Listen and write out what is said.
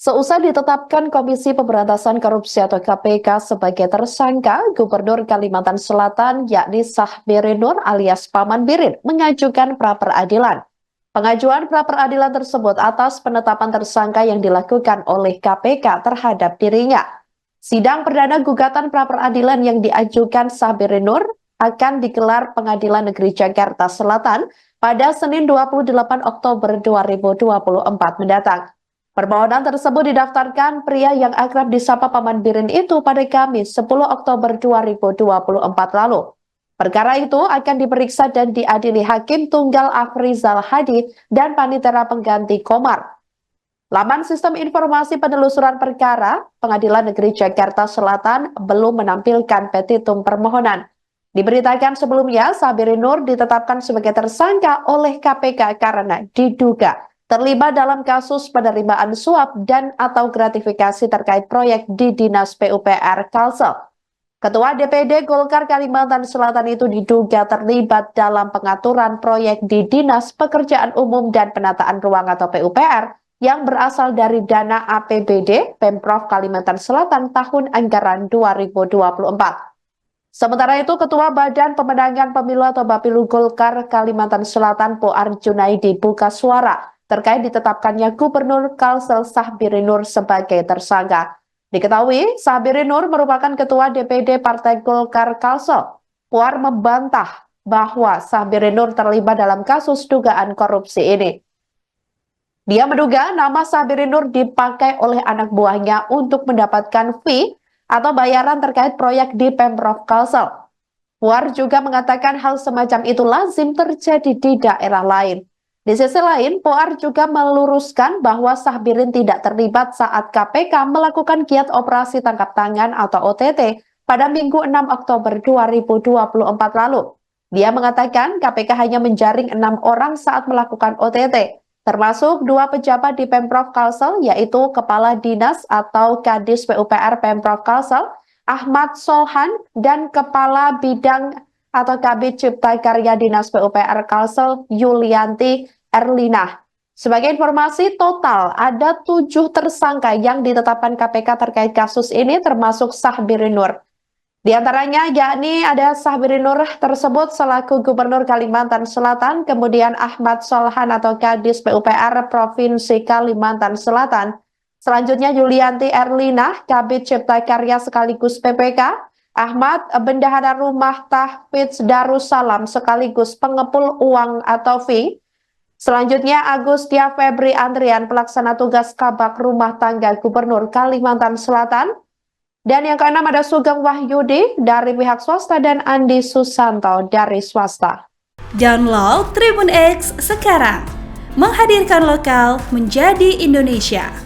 Seusai ditetapkan Komisi Pemberantasan Korupsi atau KPK sebagai tersangka, Gubernur Kalimantan Selatan yakni Sahbiri Nur alias Paman Birin mengajukan pra-peradilan. Pengajuan pra-peradilan tersebut atas penetapan tersangka yang dilakukan oleh KPK terhadap dirinya. Sidang perdana gugatan pra-peradilan yang diajukan Sahbiri Nur akan digelar Pengadilan Negeri Jakarta Selatan pada Senin 28 Oktober 2024 mendatang. Permohonan tersebut didaftarkan pria yang akrab disapa Paman Birin itu pada Kamis 10 Oktober 2024 lalu. Perkara itu akan diperiksa dan diadili Hakim Tunggal Afrizal Hadi dan Panitera Pengganti Komar. Laman Sistem Informasi Penelusuran Perkara, Pengadilan Negeri Jakarta Selatan belum menampilkan petitum permohonan. Diberitakan sebelumnya, Sahbiri Nur ditetapkan sebagai tersangka oleh KPK karena diduga terlibat dalam kasus penerimaan suap dan atau gratifikasi terkait proyek di Dinas PUPR Kalsel. Ketua DPD Golkar Kalimantan Selatan itu diduga terlibat dalam pengaturan proyek di Dinas Pekerjaan Umum dan Penataan Ruang atau PUPR yang berasal dari dana APBD Pemprov Kalimantan Selatan tahun anggaran 2024. Sementara itu, Ketua Badan Pemenangan Pemilu atau Bapilu Golkar Kalimantan Selatan Poar Junaidi buka suara terkait ditetapkannya Gubernur Kalsel Sahbiri Nur sebagai tersangka. Diketahui, Sahbiri Nur merupakan Ketua DPD Partai Golkar Kalsel. Puar membantah bahwa Sahbiri Nur terlibat dalam kasus dugaan korupsi ini. Dia menduga nama Sahbiri Nur dipakai oleh anak buahnya untuk mendapatkan fee atau bayaran terkait proyek di Pemprov Kalsel. Puar juga mengatakan hal semacam itu lazim terjadi di daerah lain. Di sisi lain, Puar juga meluruskan bahwa Sahbirin tidak terlibat saat KPK melakukan giat operasi tangkap tangan atau OTT pada Minggu 6 Oktober 2024 lalu. Dia mengatakan KPK hanya menjaring 6 orang saat melakukan OTT, termasuk 2 pejabat di Pemprov Kalsel, yaitu Kepala Dinas atau Kadis PUPR Pemprov Kalsel, Ahmad Solhan, dan Kepala Bidang atau Kabid Cipta Karya Dinas PUPR Kalsel, Yulianti Erlina. Sebagai informasi, total ada 7 tersangka yang ditetapkan KPK terkait kasus ini, termasuk Sahbiri Nur. Di antaranya yakni ada Sahbiri Nur tersebut selaku Gubernur Kalimantan Selatan, kemudian Ahmad Solhan atau Kadis PUPR Provinsi Kalimantan Selatan. Selanjutnya Yulianti Erlina, Kabid Cipta Karya sekaligus PPK, Ahmad Bendahara Rumah Tahfidz Darussalam sekaligus pengepul uang atau fee. Selanjutnya Agustia Febri Andrian, pelaksana tugas Kabak Rumah Tangga Gubernur Kalimantan Selatan. Dan yang keenam ada Sugeng Wahyudi dari pihak swasta dan Andi Susanto dari swasta. Download Tribun X sekarang, menghadirkan lokal menjadi Indonesia.